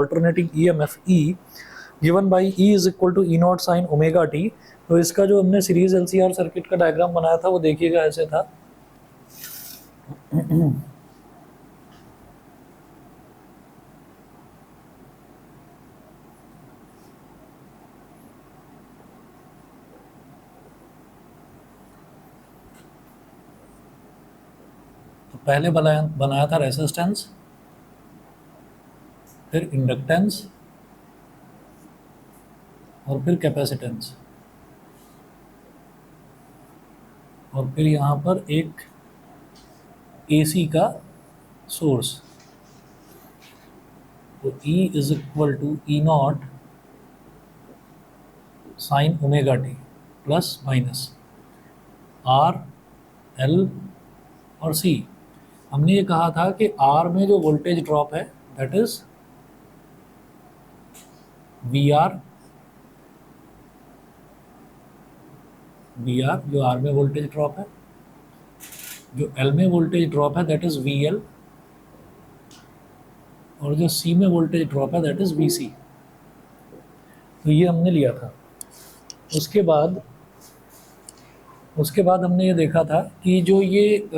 alternating EMF E given by E is equal to E naught sin omega t। तो इसका जो हमने series LCR circuit का diagram बनाया था वो देखिएगा ऐसे था। तो पहले बनाया था रेसिस्टेंस, फिर इंडक्टेंस और फिर कैपेसिटेंस, और फिर यहाँ पर एक AC का सोर्स। तो E is equal to E naught sine omega T plus minus R L और C। हमने ये कहा था कि R में जो वोल्टेज ड्रॉप है दैट इज VR जो R में वोल्टेज ड्रॉप है, जो L में वोल्टेज ड्रॉप है दैट इज VL, और जो C में वोल्टेज ड्रॉप है दैट इज VC। तो ये हमने लिया था। उसके बाद हमने ये देखा था कि जो ये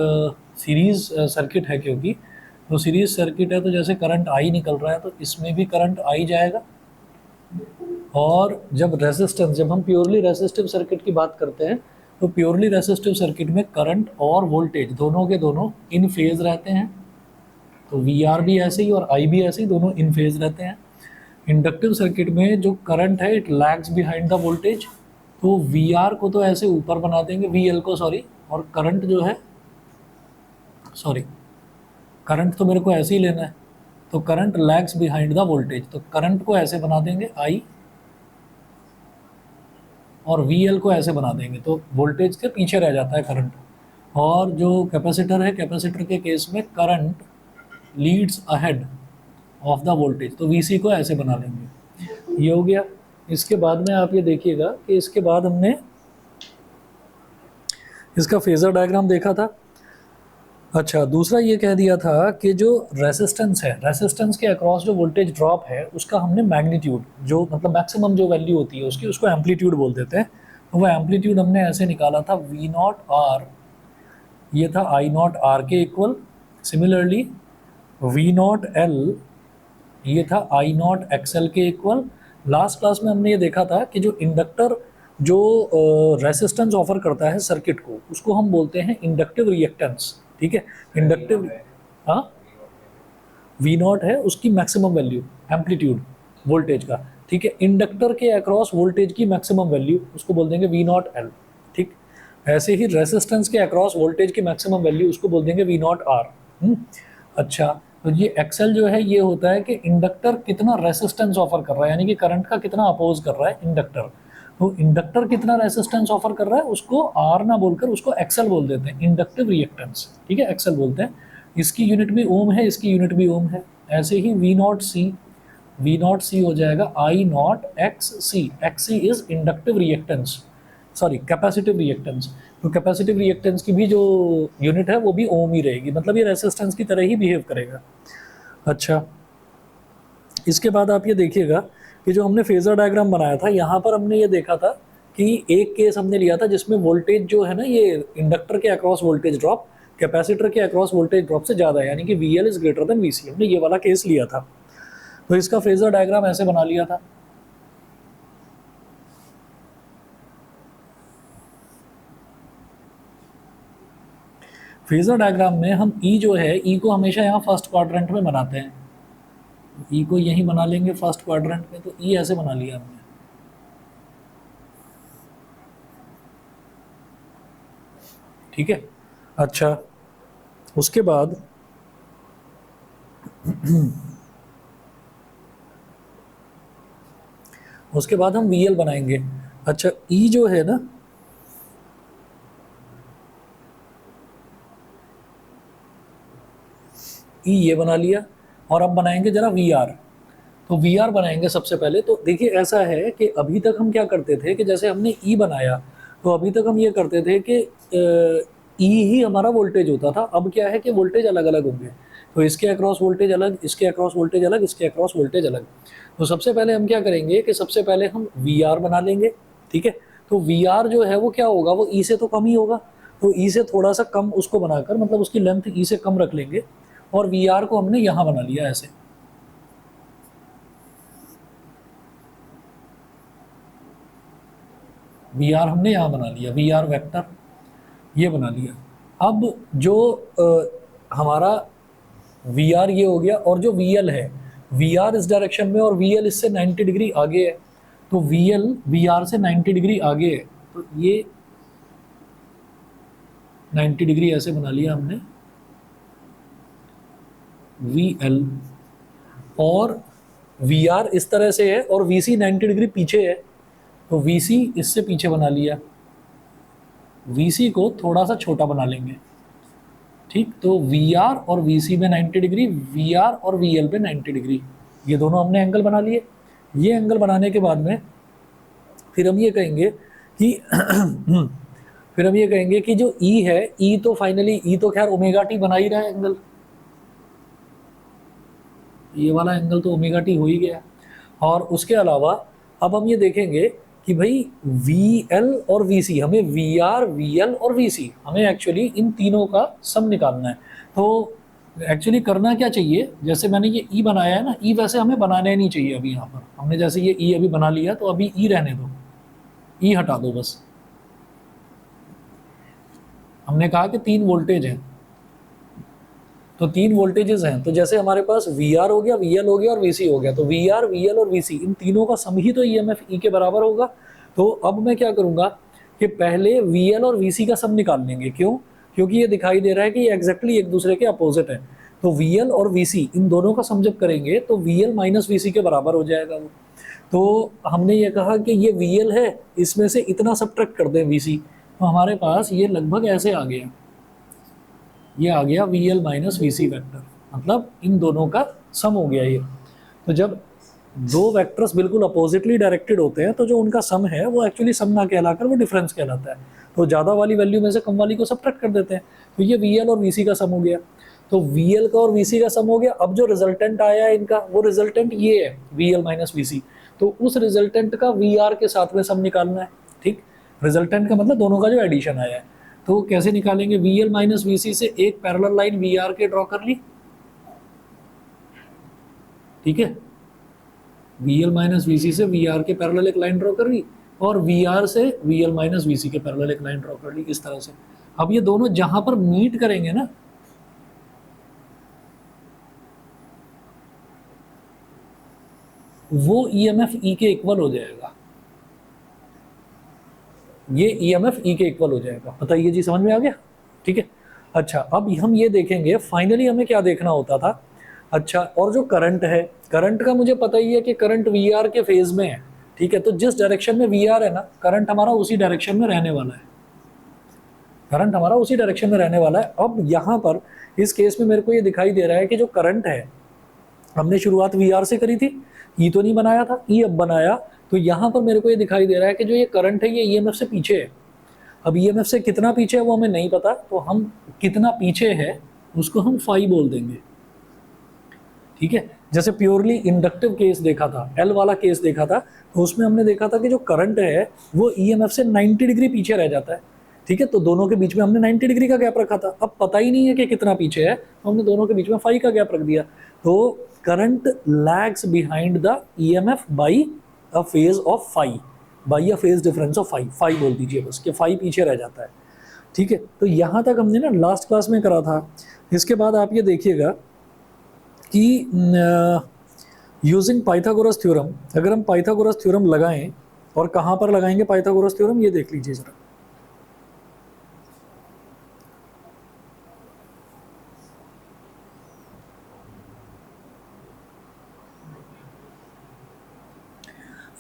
सीरीज सर्किट है, क्योंकि तो सीरीज सर्किट है तो जैसे करंट I निकल रहा है तो इसमें भी करंट I जाएगा। और जब हम प्योरली रेसिस्टिव सर्किट की बात करते हैं तो प्योरली रेसिस्टिव सर्किट में करंट और वोल्टेज दोनों के दोनों इन फेज रहते हैं। तो VR भी ऐसे ही और I भी ऐसे ही, दोनों इन फेज रहते हैं। इंडक्टिव सर्किट में जो करंट है it lags behind the voltage, तो VR को तो ऐसे ऊपर बना देंगे, VL को सॉरी, और करंट जो है करंट तो मेरे को ऐसे ही लेना है, तो current lags behind the voltage, तो करंट को ऐसे बना देंगे I और VL को ऐसे बना देंगे, तो वोल्टेज के पीछे रह जाता है करंट। और जो कैपेसिटर है, कैपेसिटर के केस में current Leeds ahead of the voltage, तो VC को ऐसे बना लेंगे। ये हो गया। इसके बाद में आप ये देखिएगा कि इसके बाद हमने इसका फेजर डायग्राम देखा था। अच्छा, दूसरा ये कह दिया था कि जो रेसिस्टेंस है, रेसिस्टेंस के अक्रॉस जो वोल्टेज ड्रॉप है उसका हमने मैग्नीट्यूड, जो मतलब मैक्सिमम जो वैल्यू होती है उसकी, उसको एम्पलीट्यूड बोल देते हैं। तो वो एम्पलीट्यूड हमने ऐसे निकाला था V नॉट R, ये था I नॉट R के equal. Similarly V not L, ये था I नॉट XL के इक्वल। लास्ट क्लास में हमने ये देखा था कि जो इंडक्टर जो रेसिस्टेंस ऑफर करता है सर्किट को, उसको हम बोलते हैं इंडक्टिव रिएक्टेंस। ठीक है, इंडक्टिव, हाँ, V नॉट है उसकी मैक्सिमम वैल्यू, एम्पलीट्यूड वोल्टेज का। ठीक है, इंडक्टर के अक्रॉस वोल्टेज की मैक्सिमम वैल्यू उसको बोल देंगे V नॉट L। ठीक, ऐसे ही रेसिस्टेंस के अक्रॉस वोल्टेज की मैक्सिमम वैल्यू उसको बोल देंगे V नॉट R। अच्छा, तो ये XL जो है ये होता है कि इंडक्टर कितना रेसिस्टेंस ऑफर कर रहा है, यानी कि करंट का कितना अपोज कर रहा है इंडक्टर। तो इंडक्टर कितना रेसिस्टेंस ऑफर कर रहा है उसको R ना बोलकर उसको XL बोल देते हैं, इंडक्टिव रिएक्टेंस। ठीक है, XL बोलते हैं। इसकी यूनिट भी ओम है, इसकी यूनिट भी ओम है। ऐसे ही V नॉट C हो जाएगा I not XC। XC is inductive reactance, sorry capacitive reactance. तो कैपेसिटिव रिएक्टेंस की भी जो यूनिट है वो भी ओम ही रहेगी, मतलब ये रेसिस्टेंस की तरह ही बिहेव करेगा। अच्छा, इसके बाद आप ये देखिएगा कि जो हमने फेजर डायग्राम बनाया था, यहाँ पर हमने ये देखा था कि एक केस हमने लिया था जिसमें वोल्टेज जो है ना, ये इंडक्टर के अक्रॉस वोल्टेज ड्रॉप कैपेसिटर के अक्रॉस वोल्टेज ड्रॉप से ज़्यादा है, यानी कि VL is greater then VC। हमने ये वाला केस लिया था, तो इसका फेजर डायग्राम ऐसे बना लिया था। फेजर डायग्राम में हम E जो है, E को हमेशा यहाँ फर्स्ट क्वाड्रेंट में बनाते हैं। E को यहीं बना लेंगे फर्स्ट क्वाड्रेंट में, तो E ऐसे बना लिया हमने। ठीक है, अच्छा, उसके बाद हम VL बनाएंगे। अच्छा, E जो है ना, E ये बना लिया, और अब बनाएंगे जरा VR। तो VR बनाएंगे सबसे पहले। तो देखिए ऐसा है कि अभी तक हम क्या करते थे कि जैसे हमने E बनाया तो अभी तक हम ये करते थे कि E ही हमारा वोल्टेज होता था। अब क्या है कि वोल्टेज अलग अलग होंगे, तो इसके अक्रॉस वोल्टेज अलग, इसके अक्रॉस वोल्टेज अलग, इसके अक्रॉस वोल्टेज अलग। तो सबसे पहले हम क्या करेंगे कि सबसे पहले हम VR बना लेंगे, ठीक है। तो VR जो है वो क्या होगा, वो E से तो कम ही होगा, तो E से थोड़ा सा कम उसको बनाकर, मतलब उसकी लेंथ E से कम रख लेंगे, और VR को हमने यहाँ बना लिया ऐसे। VR हमने यहाँ बना लिया, VR वेक्टर ये बना लिया। अब जो हमारा VR ये हो गया, और जो VL है, VR इस डायरेक्शन में और VL इससे 90 डिग्री आगे है, तो VL VR से 90 डिग्री आगे है, तो ये 90 डिग्री ऐसे बना लिया हमने VL, और VR इस तरह से है और VC 90 डिग्री पीछे है, तो VC इससे पीछे बना लिया, VC को थोड़ा सा छोटा बना लेंगे, ठीक। तो VR और VC में 90 डिग्री, VR और VL पे 90 डिग्री, ये दोनों हमने एंगल बना लिए। ये एंगल बनाने के बाद में फिर हम ये कहेंगे कि फिर हम ये कहेंगे कि जो E है, E तो फाइनली E तो खैर ओमेगा टी बना ही रहा है एंगल, ये वाला एंगल तो ओमेगा टी हो ही गया। और उसके अलावा अब हम ये देखेंगे कि भाई VL और VC, हमें VR, VL और VC, हमें एक्चुअली इन तीनों का सम निकालना है। तो एक्चुअली करना क्या चाहिए, जैसे मैंने ये E बनाया है ना, E वैसे हमें बनाना ही नहीं चाहिए अभी। यहाँ पर हमने जैसे ये E अभी बना लिया, तो अभी E रहने दो, E हटा दो बस। हमने कहा कि 3 वोल्टेज हैं, तो 3 वोल्टेजेस हैं, तो जैसे हमारे पास VR हो गया, VL हो गया और VC हो गया, तो VR, VL और VC इन तीनों का सम ही तो EMF E के बराबर होगा। तो अब मैं क्या करूंगा कि पहले VL और VC का सम निकाल लेंगे। क्यों? क्योंकि ये दिखाई दे रहा है कि ये एग्जैक्टली एक दूसरे के अपोजिट है। तो VL और VC इन दोनों का सम जब करेंगे तो VL माइनस VC के बराबर हो जाएगा वो। तो हमने ये कहा कि ये VL है, इसमें से इतना सब्ट्रैक्ट कर दें VC, तो हमारे पास ये लगभग ऐसे आ गया, ये आ गया VL माइनस VC वेक्टर, मतलब इन दोनों का सम हो गया ये। तो जब दो वेक्टर्स बिल्कुल अपोजिटली डायरेक्टेड होते हैं, तो जो उनका सम है वो एक्चुअली सम ना कहलाकर वो डिफरेंस कहलाता है। तो ज़्यादा वाली वैल्यू में से कम वाली को सब्ट्रैक्ट कर देते हैं, तो ये VL और VC का सम हो गया। तो VL का और VC का सम हो गया। अब जो रिजल्टेंट आया है इनका, वो रिजल्टेंट ये है VL माइनस VC, तो उस रिजल्टेंट का VR के साथ में सम निकालना है, ठीक। रिजल्टेंट का मतलब दोनों का जो एडिशन आया है। तो कैसे निकालेंगे, VL माइनस VC से एक पैरेलल लाइन VR के ड्रॉ कर ली, ठीक है। VL माइनस VC से VR के पैरेलल एक लाइन ड्रॉ कर ली, और VR से VL माइनस VC के पैरेलल एक लाइन ड्रॉ कर ली, इस तरह से। अब ये दोनों जहां पर मीट करेंगे ना, वो EMF E के इक्वल हो जाएगा, ये EMF E के इक्वल हो जाएगा। बताइए जी, समझ में आ गया? ठीक है। अच्छा, अब हम ये देखेंगे फाइनली हमें क्या देखना होता था। अच्छा, और जो करंट है, करंट का मुझे पता ही है कि करंट VR के फेज में है, ठीक है। तो जिस डायरेक्शन में VR है ना, करंट हमारा उसी डायरेक्शन में रहने वाला है, करंट हमारा उसी डायरेक्शन में रहने वाला है। अब यहाँ पर इस केस में मेरे को ये दिखाई दे रहा है कि जो करंट है, हमने शुरुआत VR से करी थी, E तो नहीं बनाया था, E अब बनाया, तो यहाँ पर मेरे को ये दिखाई दे रहा है कि जो ये करंट है ये EMF से पीछे है। अब EMF से कितना पीछे है वो हमें नहीं पता, तो हम कितना पीछे है उसको हम फाई बोल देंगे, ठीक है। जैसे प्योरली इंडक्टिव केस देखा था, L वाला केस देखा था, तो उसमें हमने देखा था कि जो करंट है वो EMF से 90 डिग्री पीछे रह जाता है, ठीक है। तो दोनों के बीच में हमने 90 डिग्री का गैप रखा था। अब पता ही नहीं है कि कितना पीछे है, तो हमने दोनों के बीच में फाई का गैप रख दिया। तो current lags behind the EMF by a phase of phi, by a phase difference of phi, phi बोल दीजिए बस, कि फाई पीछे रह जाता है, ठीक है। तो यहाँ तक हमने ना लास्ट क्लास में करा था। इसके बाद आप ये देखिएगा कि यूजिंग पाइथागोरस थ्योरम, अगर हम पाइथागोरस थ्योरम लगाएं, और कहाँ पर लगाएंगे पाइथागोरस थ्योरम, ये देख लीजिए जरा।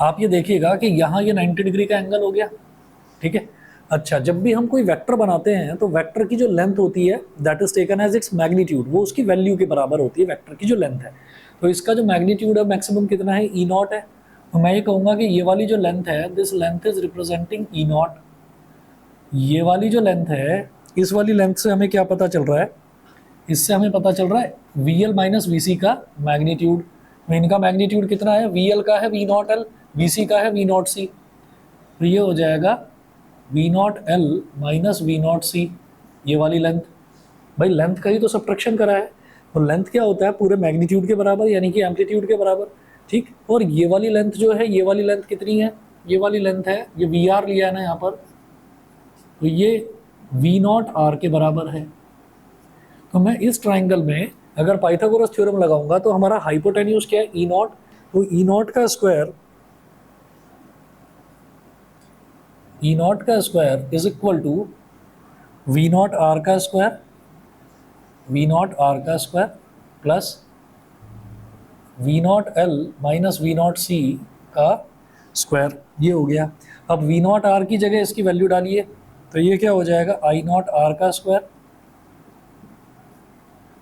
आप ये देखिएगा कि यहाँ ये 90 डिग्री का एंगल हो गया, ठीक है। अच्छा, जब भी हम कोई वेक्टर बनाते हैं तो वेक्टर की जो लेंथ होती है that is taken as its magnitude, वो उसकी वैल्यू के बराबर होती है वेक्टर की जो लेंथ है। तो इसका जो मैग्नीट्यूड है मैक्सिमम कितना है, E0 है। तो मैं ये कहूँगा कि ये वाली जो लेंथ है, this length is representing E0। ये वाली जो लेंथ है, इस वाली लेंथ से हमें क्या पता चल रहा है इससे हमें पता चल रहा है VL माइनस VC का मैग्नीट्यूड। तो इनका मैग्नीट्यूड कितना है, VL का है V0L, VC का है V0C। तो ये हो जाएगा V0L माइनस V0C, ये वाली लेंथ। भाई लेंथ का ही तो सब्ट्रैक्शन करा है, और लेंथ क्या होता है, पूरे मैग्नीट्यूड के बराबर यानी कि एम्पलीट्यूड के बराबर, ठीक। और ये वाली लेंथ जो है, ये वाली लेंथ कितनी है, ये वाली लेंथ है, ये VR लिया है ना यहाँ पर, तो ये V0R के बराबर है। तो मैं इस ट्राइंगल में अगर पाइथागोरस थ्योरम लगाऊंगा तो हमारा हाइपोटेन्यूज क्या है, E0। तो E0 का स्क्वायर, E0 का square is equal to V0R का स्क्वायर, V0R का square plus V0L minus V0C का स्क्वायर, ये हो गया। अब V0R की जगह इसकी वैल्यू डालिए, तो ये क्या हो जाएगा, I0R का स्क्वायर,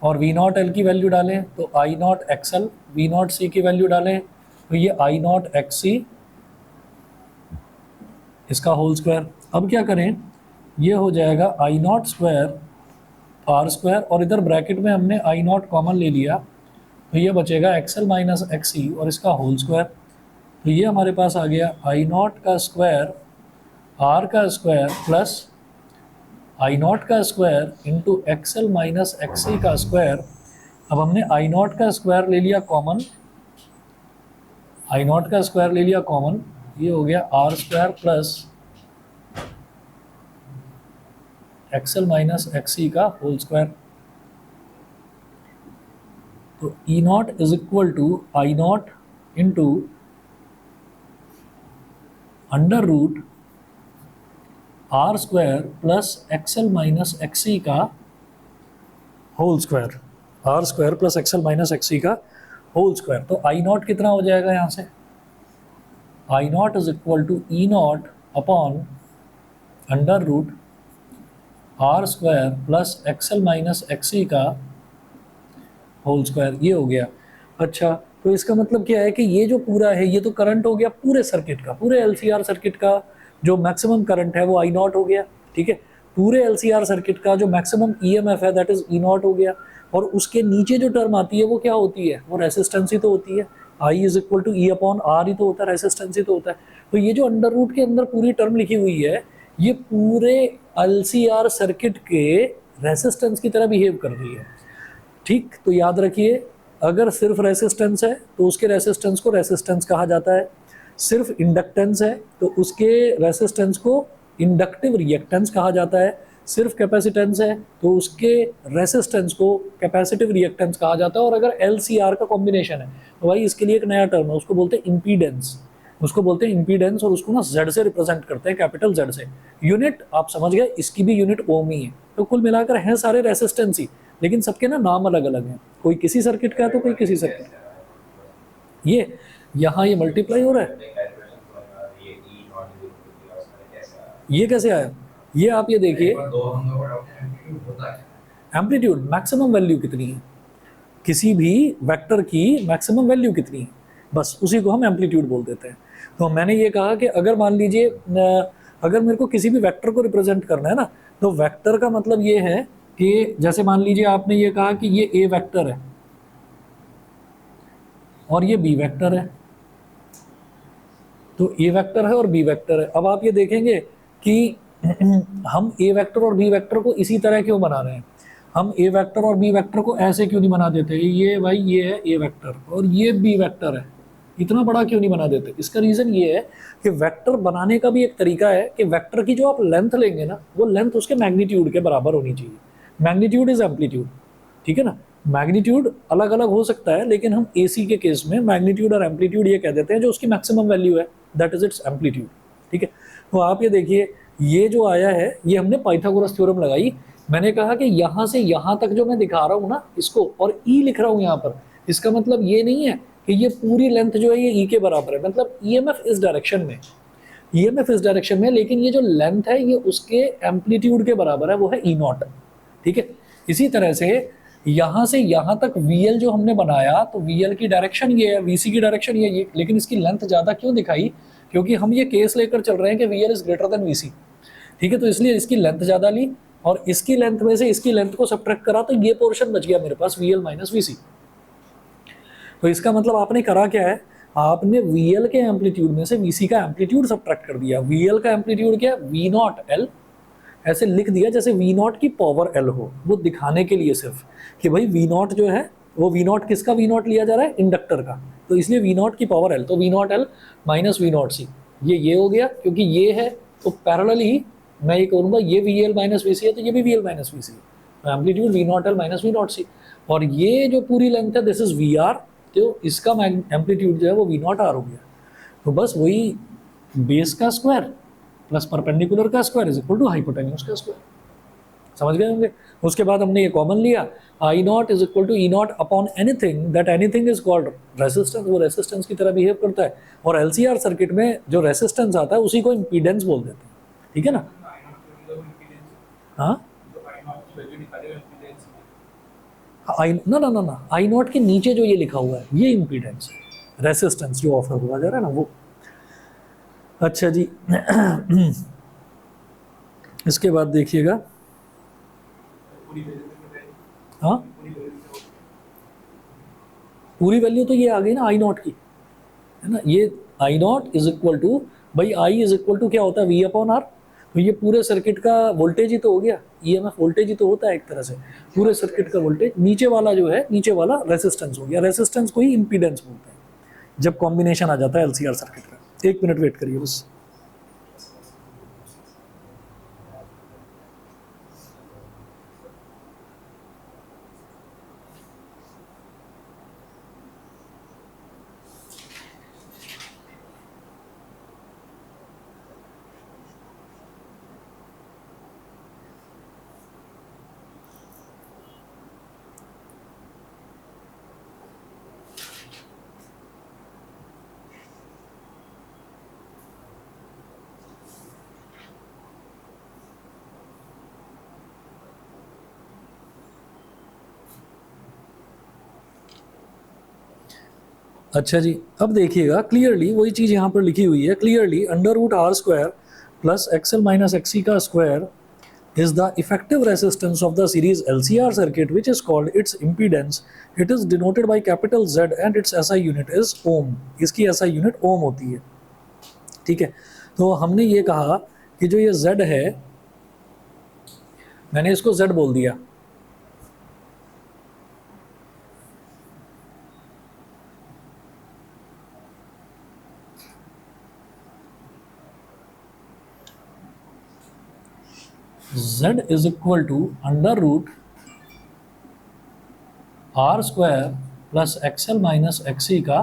और V0L की वैल्यू डालें तो I0XL, V0C की वैल्यू डालें तो ये I0XC, इसका होल स्क्वायर। अब क्या करें, ये हो जाएगा I0 स्क्वायर R स्क्वायर, और इधर ब्रैकेट में हमने I0 कॉमन ले लिया, तो ये बचेगा XL माइनस XC और इसका होल स्क्वायर। तो ये हमारे पास आ गया I0 का स्क्वायर R का स्क्वायर प्लस I0 का square into XL minus XC का स्क्वायर। अब हमने I0 का स्क्वायर ले लिया कॉमन, I0 का स्क्वायर ले लिया कॉमन, ये हो गया R square plus XL minus XC का होल स्क्वायर। तो E0 is equal to I0 into under root R square plus XL minus XC का whole square, R square plus XL minus XC का whole square. तो I0 कितना हो जाएगा यहाँ से, I0 is equal to E0 upon under root R square plus XL minus XC का whole square, ये हो गया। अच्छा, तो इसका मतलब क्या है कि ये जो पूरा है ये तो करंट हो गया पूरे सर्किट का, पूरे LCR सर्किट का जो मैक्सिमम करंट है वो I0 हो गया, ठीक है। पूरे LCR सर्किट का जो मैक्सिमम EMF है दैट इज E0 हो गया, और उसके नीचे जो टर्म आती है वो क्या होती है, वो रेसिस्टेंस ही तो होती है। I is equal to E upon R ही तो होता है, रेसिस्टेंस ही तो होता है। तो ये जो अंडर रूट के अंदर पूरी टर्म लिखी हुई है, ये पूरे LCR सर्किट के रेसिस्टेंस की तरह बिहेव कर रही है, ठीक। तो याद रखिए, अगर सिर्फ रेसिस्टेंस है तो उसके रेसिस्टेंस को रेसिस्टेंस कहा जाता है, सिर्फ इंडक्टेंस है तो उसके रेसिस्टेंस को इंडक्टिव रिएक्टेंस कहा जाता है, सिर्फ कैपेसिटेंस है तो उसके रेसिस्टेंस को कैपेसिटिव रिएक्टेंस कहा जाता है, और अगर LCR का कॉम्बिनेशन है तो भाई इसके लिए एक नया टर्म है, उसको बोलते हैं इम्पीडेंस, उसको बोलते हैं इम्पीडेंस, और उसको ना Z से रिप्रेजेंट करते हैं, कैपिटल Z से। यूनिट आप समझ गए, इसकी भी यूनिट ओम ही है। तो कुल मिलाकर हैं सारे रेसिस्टेंस ही, लेकिन सबके ना नाम अलग अलग हैं, कोई किसी सर्किट का है तो कोई किसी सर्किट का। ये यहाँ ये मल्टीप्लाई हो रहा है, ये कैसे आया, ये आप ये देखिए, एम्पलीट्यूड मैक्सिमम वैल्यू कितनी है, किसी भी वेक्टर की मैक्सिमम वैल्यू कितनी है, बस उसी को हम एम्पलीट्यूड बोल देते हैं। तो मैंने ये कहा कि अगर मान लीजिए अगर मेरे को किसी भी वेक्टर को रिप्रेजेंट करना है ना, तो वेक्टर का मतलब ये है कि जैसे मान लीजिए आपने ये कहा कि ये A वेक्टर है और ये B वेक्टर है, तो A वेक्टर है और B वेक्टर है। अब आप ये देखेंगे कि हम A वेक्टर और B वेक्टर को इसी तरह क्यों बना रहे हैं, हम A वेक्टर और B वेक्टर को ऐसे क्यों नहीं बना देते, ये भाई ये है A वेक्टर और ये B वेक्टर है, इतना बड़ा क्यों नहीं बना देते। इसका रीज़न ये है कि वेक्टर बनाने का भी एक तरीका है कि वेक्टर की जो आप लेंथ लेंगे ना, वो लेंथ उसके मैग्नीट्यूड के बराबर होनी चाहिए। मैग्नीट्यूड इज एम्पलीट्यूड, ठीक है ना। मैग्नीट्यूड अलग अलग हो सकता है, लेकिन हम AC के केस में मैग्नीट्यूड और एम्पलीट्यूड ये कह देते हैं, जो उसकी मैक्सिमम वैल्यू है दैट इज इट्स एम्पलीट्यूड, ठीक है। तो आप ये देखिए, ये जो आया है ये हमने पाइथागोरस थ्योरम लगाई। मैंने कहा कि यहाँ से यहाँ तक जो मैं दिखा रहा हूँ ना इसको, और E लिख रहा हूँ यहाँ पर, इसका मतलब ये नहीं है कि ये पूरी लेंथ जो है ये E के बराबर है, मतलब EMF इस डायरेक्शन में, EMF इस डायरेक्शन में, लेकिन ये जो लेंथ है ये उसके एम्पलीट्यूड के बराबर है, वो है E0, ठीक है। इसी तरह से यहाँ से यहाँ तक VL जो हमने बनाया, तो VL की डायरेक्शन ये है, VC की डायरेक्शन ये, लेकिन इसकी लेंथ ज़्यादा क्यों दिखाई, क्योंकि हम ये केस लेकर चल रहे हैं कि VL is greater then VC, ठीक है। तो इसलिए इसकी लेंथ ज़्यादा ली, और इसकी लेंथ में से इसकी लेंथ को सब्ट्रैक्ट करा तो ये पोर्शन बच गया मेरे पास VL माइनस VC। तो इसका मतलब आपने करा क्या है, आपने VL के एम्पलीट्यूड में से VC का एम्पलीट्यूड सब्ट्रैक्ट कर दिया। VL का एम्पलीट्यूड क्या है, V नॉट L, ऐसे लिख दिया जैसे V नॉट की पावर L हो, वो दिखाने के लिए सिर्फ कि भाई V नॉट जो है वो V नॉट किसका V नॉट लिया जा रहा है, इंडक्टर का, तो इसलिए V नॉट की पावर L, तो V not L minus V not C, ये हो गया। क्योंकि ये है तो पैरेलल ही मैं ये करूँगा, ये VL माइनस VC है तो ये भी VL माइनस VC है, amplitude V not L minus V not C। और ये जो पूरी लेंथ है दिस इज VR, तो इसका एम्पलीट्यूड जो है वो V नॉट R हो गया। तो बस वही बेस का स्क्वायर प्लस परपेंडिकुलर का square is equal to hypotenuse का स्क्वायर, समझ गए होंगे। उसके बाद हमने ये कॉमन लिया, I nought is equal to E nought upon anything that anything is called resistance, वो रेसिस्टेंस की तरह बिहेव करता है। और एलसीआर सर्किट में जो रेसिस्टेंस आता है उसी को इम्पीडेंस बोल देते हैं, ठीक है ना। हाँ ना आई नॉट के नीचे जो ये लिखा हुआ है ये इम्पीडेंस है, रेसिस्टेंस जो ऑफर हुआ जा रहा है ना वो। अच्छा जी इसके बाद देखिएगा, हाँ पूरी वैल्यू तो ये आ गई ना आई नॉट की, है ना। ये आई नॉट इज इक्वल टू, भाई आई इज इक्वल टू क्या होता है, V अपॉन आर। तो ये पूरे सर्किट का वोल्टेज ही तो हो गया, EMF वोल्टेज ही तो होता है एक तरह से, पूरे सर्किट का वोल्टेज। नीचे वाला जो है, नीचे वाला रेसिस्टेंस हो गया, रेसिस्टेंस को ही इम्पीडेंस बोलते हैं जब कॉम्बिनेशन आ जाता है LCR सर्किट का। एक मिनट वेट करिए बस। अच्छा जी, अब देखिएगा क्लियरली वही चीज़ यहाँ पर लिखी हुई है, clearly under root R square plus XL minus XC का square is the effective resistance of the series LCR circuit, which is called its impedance. It is denoted by capital Z and its SI unit is ohm. इसकी SI unit ohm होती है, ठीक है। तो हमने ये कहा कि जो ये Z है, मैंने इसको Z बोल दिया, Z is equal to under root R square plus XL minus XC का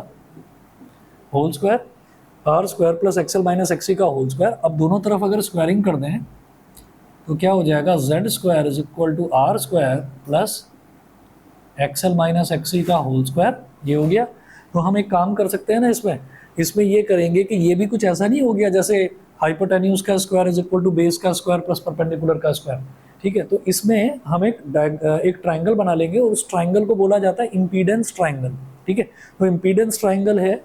whole square, R square plus XL minus XC का होल स्क्वायर। अब दोनों तरफ अगर स्क्वायरिंग कर दें तो क्या हो जाएगा, Z square is equal to R square plus XL minus XC का होल स्क्वायर, ये हो गया। तो हम एक काम कर सकते हैं ना, इसमें ये करेंगे कि ये भी कुछ ऐसा नहीं हो गया जैसे हाइपोटेन्यूज का square is equal to base का स्क्वायर प्लस परपेंडिकुलर का स्क्वायर, ठीक है। तो इसमें हम एक ट्राइंगल बना लेंगे और उस ट्राइंगल को बोला जाता है इम्पीडेंस ट्राइंगल, ठीक है। तो इम्पीडेंस ट्राइंगल है,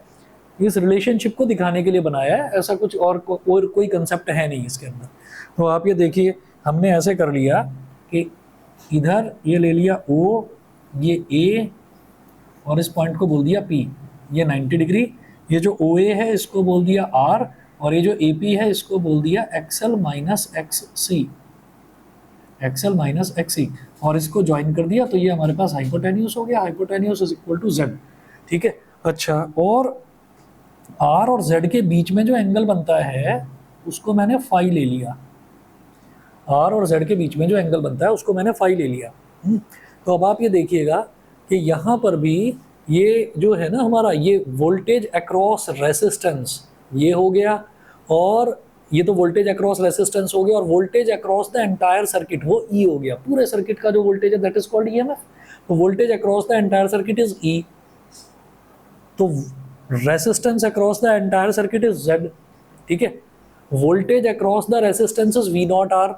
इस रिलेशनशिप को दिखाने के लिए बनाया है, ऐसा कुछ और कोई कंसेप्ट है नहीं इसके अंदर। तो आप ये देखिए, हमने ऐसे कर लिया कि इधर ये ले लिया O, ये A और इस पॉइंट को बोल दिया P, ये 90 डिग्री। ये जो OA है इसको बोल दिया R, और ये जो AP है इसको बोल दिया XL minus XC, XL minus XC, और इसको ज्वाइन कर दिया तो ये हमारे पास हाइपोटेन्यूज हो गया, hypotenuse is equal to Z, ठीक है। अच्छा, और R और Z के बीच में जो एंगल बनता है उसको मैंने फाई ले लिया, R और Z के बीच में जो एंगल बनता है उसको मैंने फाई ले लिया। तो अब आप ये देखिएगा कि यहाँ पर भी ये जो है ना हमारा, ये वोल्टेज अक्रॉस रेसिस्टेंस ये हो गया, और ये तो वोल्टेज अक्रॉस रेसिस्टेंस हो गया, और voltage across the entire circuit वो E हो गया। पूरे सर्किट का जो वोल्टेज है दैट इज कॉल्ड EMF। तो voltage across the entire circuit is E, तो resistance across the entire circuit is Z, ठीक है। Voltage across the resistance is V not R,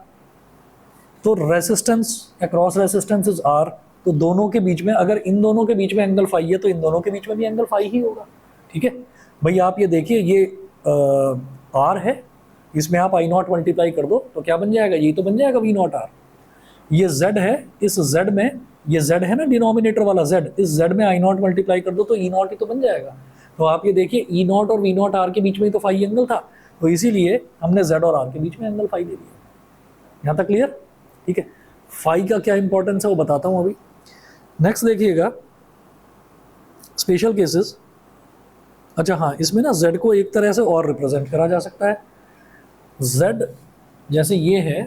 तो resistance across resistance is R। तो दोनों के बीच में, अगर इन दोनों के बीच में एंगल फाई है तो इन दोनों के बीच में भी एंगल फाई ही होगा, ठीक है। भाई आप ये देखिए, ये R है, इसमें आप I नॉट मल्टीप्लाई कर दो तो क्या बन जाएगा, ये तो बन जाएगा V नॉट R। ये z है, इस z में, ये z है ना डिनोमिनेटर वाला z, इस z में I0 मल्टीप्लाई कर दो तो E0 ही तो बन जाएगा। तो आप ये देखिए E0 और V0 R के बीच में ही तो फाई एंगल था, तो इसीलिए हमने z और r के बीच में एंगल फाई दे दिया। यहाँ तक क्लियर? ठीक है, फाई का क्या इंपॉर्टेंस है वो बताता हूँ अभी। नेक्स्ट देखिएगा स्पेशल केसेस। अच्छा हाँ, इसमें ना z को एक तरह से और रिप्रेजेंट करा जा सकता है। z जैसे ये है,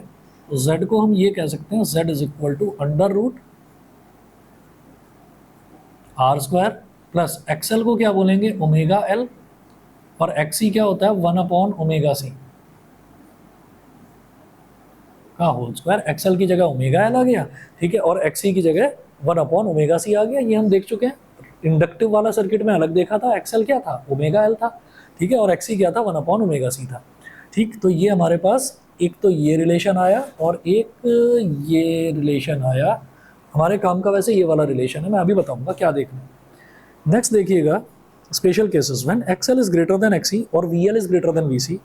तो z को हम ये कह सकते हैं z is equal to under root R square plus XL को क्या बोलेंगे ओमेगा एल, और एक्सी क्या होता है 1 अपॉन ओमेगा सी का होल स्क्वायर। एक्सएल की जगह ओमेगा एल आ गया, ठीक है, और एक्सी की जगह 1 अपॉन ओमेगा सी आ गया। ये हम देख चुके हैं, इंडक्टिव वाला सर्किट में अलग देखा था, एक्सएल क्या था ओमेगा एल था, ठीक है, और एक्सी क्या था 1 अपॉन ओमेगा सी था। ठीक, तो ये हमारे पास एक तो ये रिलेशन आया और एक ये रिलेशन आया। हमारे काम का वैसे ये वाला रिलेशन है, मैं अभी बताऊंगा क्या देखना है। नेक्स्ट देखिएगा special cases, when XL is greater than XC और VL is greater than VC,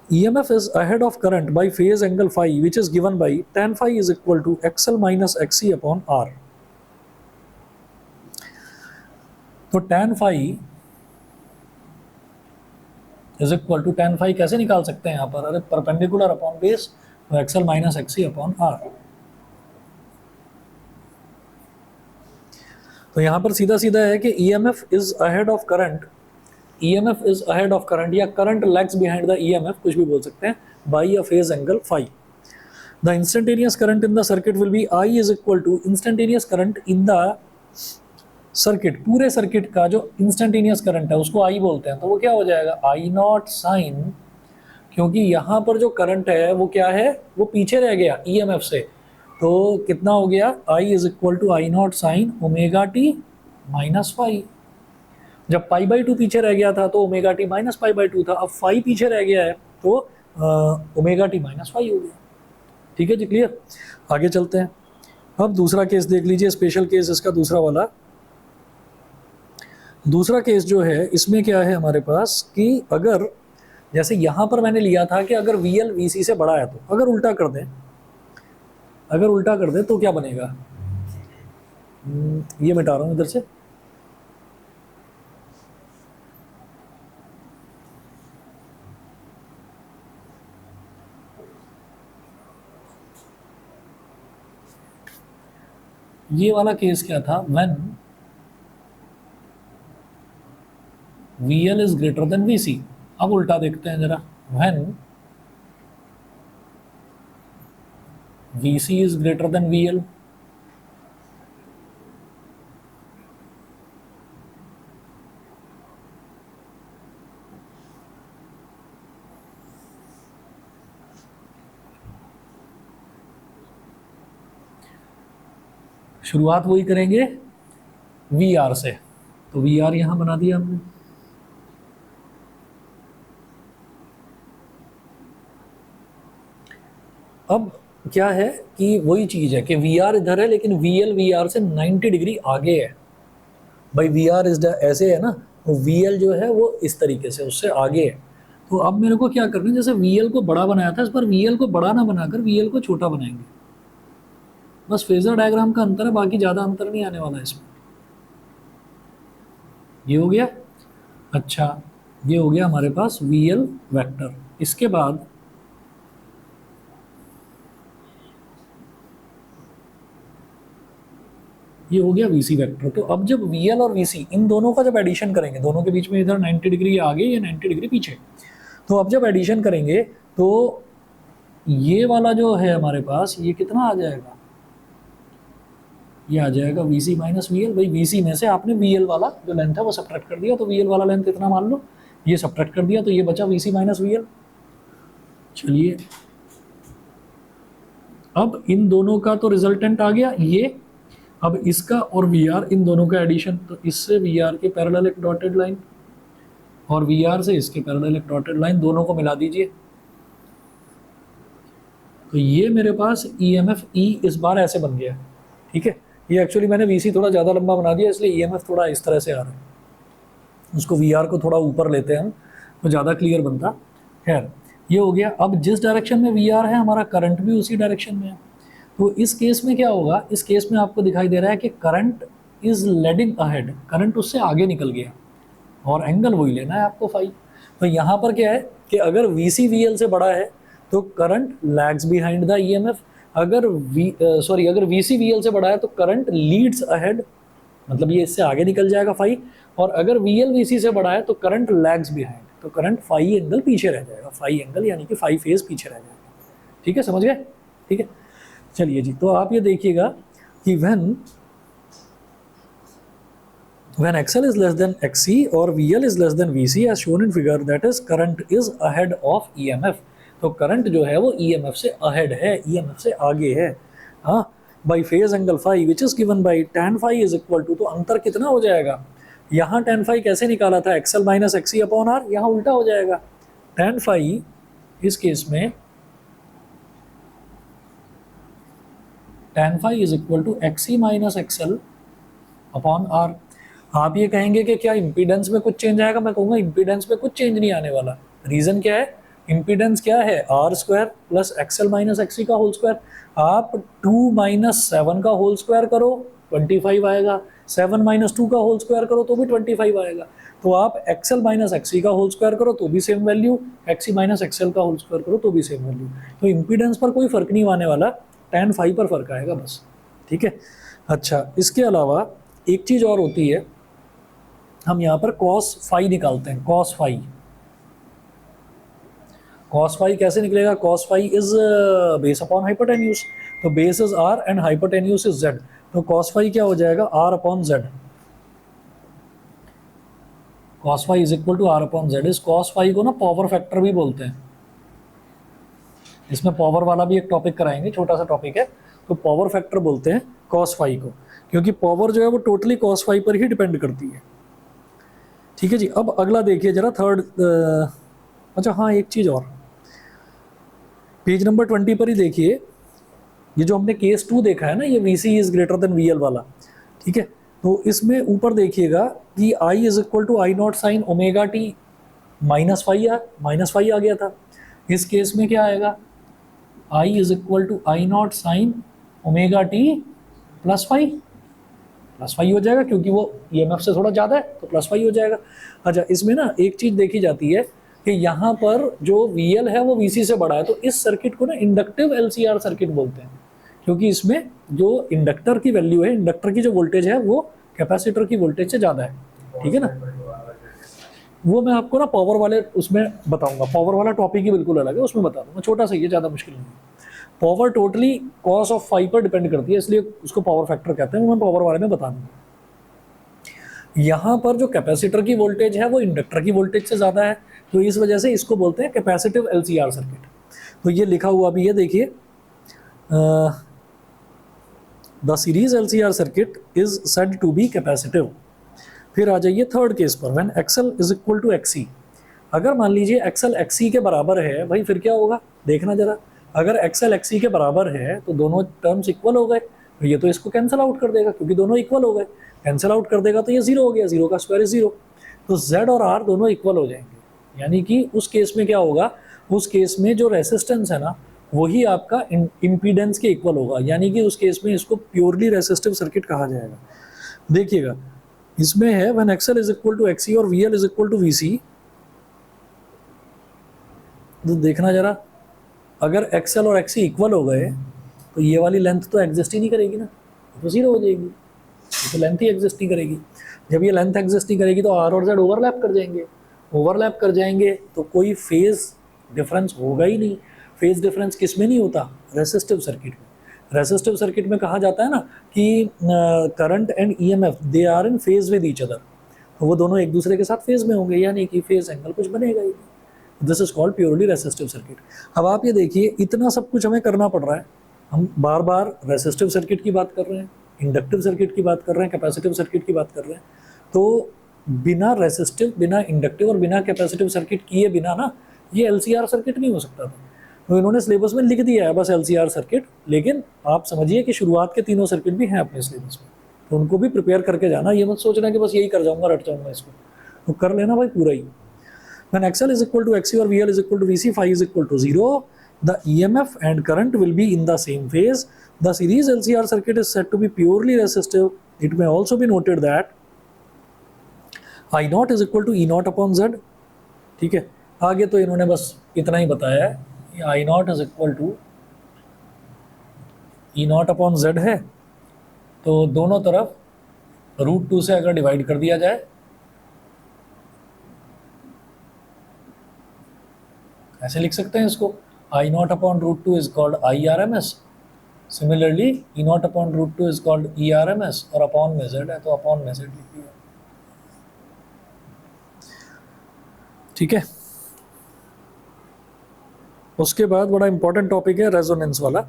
EMF is ahead of current by phase angle phi, which is given by tan phi is equal to XL minus XC upon R. तो tan phi is equal to tan phi कैसे निकाल सकते हैं यहाँ पर? अरे perpendicular upon base, तो XL minus XC upon R। तो यहाँ पर सीधा सीधा है कि EMF is ahead of current, EMF is ahead of current या current lags behind the EMF, कुछ भी बोल सकते हैं, by a phase angle phi. The instantaneous current in the circuit will be I is equal to instantaneous current in the circuit, पूरे circuit का जो instantaneous current है उसको I बोलते हैं, तो वो क्या हो जाएगा I नॉट साइन, क्योंकि यहाँ पर जो करंट है वो क्या है, वो पीछे रह गया EMF से, तो कितना हो गया I is equal to I not sine omega T minus phi. जब पाई बाई 2 पीछे रह गया था तो omega T minus pi by 2 था, अब फाई पीछे रह गया है तो ओमेगा टी माइनस फाई हो गया। ठीक है जी, क्लियर? आगे चलते हैं। अब दूसरा केस देख लीजिए, स्पेशल केस इसका दूसरा वाला। दूसरा केस जो है इसमें क्या है हमारे पास कि अगर जैसे यहाँ पर मैंने लिया था कि अगर वी एल वी सी से बड़ा है, तो अगर उल्टा कर दें, अगर उल्टा कर दें तो क्या बनेगा, ये मिटा रहा हूँ इधर से, ये वाला केस क्या था, when VL is greater then VC। अब उल्टा देखते हैं जरा, when VC is greater then VL, शुरुआत वही करेंगे VR से, तो VR यहां बना दिया हमने। अब क्या है कि वही चीज है कि VR इधर है लेकिन VL VR से 90 डिग्री आगे है। भाई VR इस ऐसे है ना, तो VL जो है वो इस तरीके से उससे आगे है। तो अब मेरे को क्या करना है, जैसे VL को बड़ा बनाया था, इस पर VL को बड़ा ना बनाकर VL को छोटा बनाएंगे। बस फेजर डायग्राम का अंतर है, बाकी ज़्यादा अंतर नहीं आने वाला है इसमें। ये हो गया। अच्छा, ये हो गया हमारे पास VL वेक्टर। इसके बाद ये हो गया VC वेक्टर। तो अब जब VL और VC इन दोनों का जब एडिशन करेंगे, दोनों के बीच में इधर 90 डिग्री आगे या 90 डिग्री पीछे, तो अब जब एडिशन करेंगे तो ये वाला जो है हमारे पास, ये कितना आ जाएगा, ये आ जाएगा VC माइनस VL। भाई VC में से आपने VL वाला जो लेंथ है वो सब्ट्रैक्ट कर दिया, तो VL वाला लेंथ कितना मान लो, ये सब्ट्रैक्ट कर दिया, तो ये बचा VC माइनस VL। चलिए, अब इन दोनों का तो रिजल्टेंट आ गया ये, अब इसका और VR इन दोनों का एडिशन, तो इससे VR के पैरेलल एक डॉटेड लाइन और VR से इसके पैरेलल एक डॉटेड लाइन, दोनों को मिला दीजिए। तो ये मेरे पास EMF E इस बार ऐसे बन गया। ठीक है, ये एक्चुअली मैंने VC थोड़ा ज़्यादा लंबा बना दिया, इसलिए EMF थोड़ा इस तरह से आ रहा है। उसको VR को थोड़ा ऊपर लेते हैं हम तो ज़्यादा क्लियर बनता। खैर, ये हो गया। अब जिस डायरेक्शन में VR है हमारा करंट भी उसी डायरेक्शन में है, तो इस केस में क्या होगा, इस केस में आपको दिखाई दे रहा है कि current is leading ahead, current उससे आगे निकल गया और एंगल वही लेना है आपको फाई। तो यहाँ पर क्या है कि अगर VC VL से बड़ा है तो current lags behind the EMF, अगर अगर VC VL से बड़ा है तो करंट लीड्स अहेड, मतलब ये इससे आगे निकल जाएगा फाई, और अगर VL VC से बड़ा है तो करंट लैग्स बिहाइंड, तो करंट फाई एंगल पीछे रह जाएगा, फाई एंगल यानी कि फाई फेज पीछे रह जाएगा। ठीक है, समझ गए? ठीक है, चलिए जी, तो आप ये देखिएगा कि when XL is less than XC or VL is less than VC as shown in figure, that is current is ahead of EMF, तो करंट जो है वो EMF से ahead है, EMF से आगे है। हाँ, by phase angle phi which is given by tan phi is equal to, तो अंतर कितना हो जाएगा, यहाँ tan phi कैसे निकाला था, XL minus XC upon R, यहाँ उल्टा हो जाएगा, tan phi इस केस में tan phi is equal to XC minus XL upon R। आप ये कहेंगे कि क्या इंपीडेंस में कुछ चेंज आएगा, मैं कहूँगा इंपीडेंस में कुछ चेंज नहीं आने वाला। रीज़न क्या है, इंपीडेंस क्या है, R square plus XL minus XC का होल स्क्वायर। आप 2 माइनस 7 का होल स्क्वायर करो 25 आएगा, 7 माइनस 2 का होल स्क्वायर करो तो भी 25 आएगा। तो आप XL माइनस XC का होल स्क्वायर करो तो भी same value, XC minus XL का होल स्क्वायर करो तो भी सेम वैल्यू। तो इंपीडेंस पर कोई फ़र्क नहीं आने वाला, tan फाई पर फ़र्क आएगा बस। ठीक है, अच्छा, इसके अलावा एक चीज़ और होती है, हम यहाँ पर cos फाई निकालते हैं, cos फाई कैसे निकलेगा, cos phi is base upon hypotenuse, तो base is R and hypotenuse is Z, तो cos फाई क्या हो जाएगा, R upon Z, cos phi is equal to R upon Z। इस cos फाई को ना पावर फैक्टर भी बोलते हैं, इसमें पावर वाला भी एक टॉपिक कराएंगे, छोटा सा टॉपिक है, तो पावर फैक्टर बोलते हैं cos फाई को, क्योंकि पावर जो है वो टोटली cos फाई पर ही डिपेंड करती है। ठीक है जी, अब अगला देखिए जरा थर्ड, अच्छा हाँ एक चीज़ और, पेज नंबर 20 पर ही देखिए, ये जो हमने केस 2 देखा है ना, ये VC is greater then VL वाला। ठीक है, तो इसमें ऊपर देखिएगा कि I is equal to I nought sine omega T minus phi आ गया था। इस केस में क्या आएगा, I is equal to I nought sine omega T plus phi हो जाएगा, क्योंकि वो EMF से थोड़ा ज़्यादा है तो प्लस फाई हो जाएगा। अच्छा, इसमें ना एक चीज़ देखी जाती है कि यहाँ पर जो VL है वो VC से बड़ा है, तो इस सर्किट को ना इंडक्टिव LCR सर्किट बोलते हैं, क्योंकि इसमें जो इंडक्टर की वैल्यू है, इंडक्टर की जो वोल्टेज है वो कैपेसिटर की वोल्टेज से ज़्यादा है। ठीक है ना, वो मैं आपको ना पावर वाले उसमें बताऊँगा, पावर वाला टॉपिक ही बिल्कुल अलग है, उसमें बता दूँगा, छोटा सा, ये ज़्यादा मुश्किल नहीं है। Power totally cos of phi पर डिपेंड करती है, इसलिए उसको पावर फैक्टर कहते हैं, वो मैं पावर वाले में बता दूँगा। यहाँ पर जो कैपेसिटर की वोल्टेज है वो इंडक्टर की वोल्टेज से ज़्यादा है, तो इस वजह से इसको बोलते हैं कैपेसिटिव LCR सर्किट। तो ये लिखा हुआ भी है, देखिए, the series LCR circuit is said to be capacitive. फिर आ जाइए थर्ड केस पर, when XL is equal to XC। अगर मान लीजिए XL XC के बराबर है, भाई फिर क्या होगा, देखना जरा, अगर XL XC के बराबर है तो दोनों टर्म्स इक्वल हो गए, तो ये तो इसको कैंसिल आउट कर देगा क्योंकि दोनों इक्वल हो गए, कैंसिल आउट कर देगा तो ये 0 हो गया, 0 का स्क्वायर इज 0, तो Z और R दोनों इक्वल हो जाएंगे। यानी कि उस केस में क्या होगा, उस केस में जो रेसिस्टेंस है ना वही आपका इम्पीडेंस के इक्वल होगा, यानी कि उस केस में इसको प्योरली रेसिस्टिव सर्किट कहा जाएगा। देखिएगा, इसमें है when XL is equal to XC और VL is equal to VC, तो देखना जरा, अगर XL और XC इक्वल हो गए तो ये वाली लेंथ तो एग्जिस्ट ही नहीं करेगी ना, तो 0 हो जाएगी, तो लेंथ ही एग्जिस्ट नहीं करेगी। जब ये लेंथ एग्जिस्ट नहीं करेगी तो R और Z ओवरलैप कर जाएंगे, तो कोई फेज डिफरेंस होगा ही नहीं। फेज डिफरेंस किस में नहीं होता, रेसिस्टिव सर्किट में। रेसिस्टिव सर्किट में कहा जाता है ना कि current and EMF they are in phase with each other, तो वो दोनों एक दूसरे के साथ फेज में होंगे, यानी कि फेज एंगल कुछ बनेगा ही नहीं। This is called purely resistive circuit. अब आप ये देखिए, इतना सब कुछ हमें करना पड़ रहा है, हम बार बार रेसिस्टिव सर्किट की बात कर रहे हैं, इंडक्टिव सर्किट की बात कर रहे हैं, कैपेसिटिव सर्किट की बात कर रहे हैं, तो बिना रेसिस्टिव, बिना इंडक्टिव और बिना कैपेसिटिव सर्किट किए बिना ना ये LCR सर्किट नहीं हो सकता था। तो इन्होंने सिलेबस में लिख दिया है बस LCR सर्किट, लेकिन आप समझिए कि शुरुआत के तीनों सर्किट भी हैं अपने सिलेबस में, तो उनको भी प्रिपेयर करके जाना, ये मत सोचना कि बस यही कर जाऊंगा, रट जाऊंगा इसको, तो कर लेना भाई पूरा ही। When XL is equal to XC or VL is equal to VC, phi is equal to 0, the EMF and current will be in the same phase, The series LCR circuit is said to be purely resistive. It may also be noted that I naught is equal to E naught upon Z. ठीक है, आगे तो इन्होंने बस इतना ही बताया है, I nought is equal to E nought upon Z है, तो दोनों तरफ √2 से अगर डिवाइड कर दिया जाए, ऐसे लिख सकते हैं इसको, I nought upon √2 is called I R M S, similarly E nought upon √2 is called E R M S, और अपॉन में जेड है तो अपॉन में जेड लिख दिया। ठीक है, उसके बाद बड़ा इंपॉर्टेंट टॉपिक है रेजोनेंस वाला।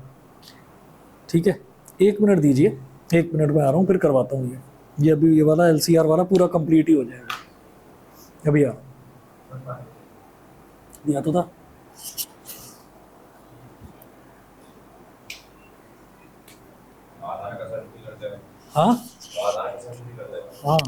ठीक है, 1 मिनट दीजिए, 1 मिनट में आ रहा हूँ, फिर करवाता हूँ ये अभी ये वाला LCR वाला पूरा कंप्लीट ही हो जाएगा। अभी आ दिया तो था। हाँ हाँ,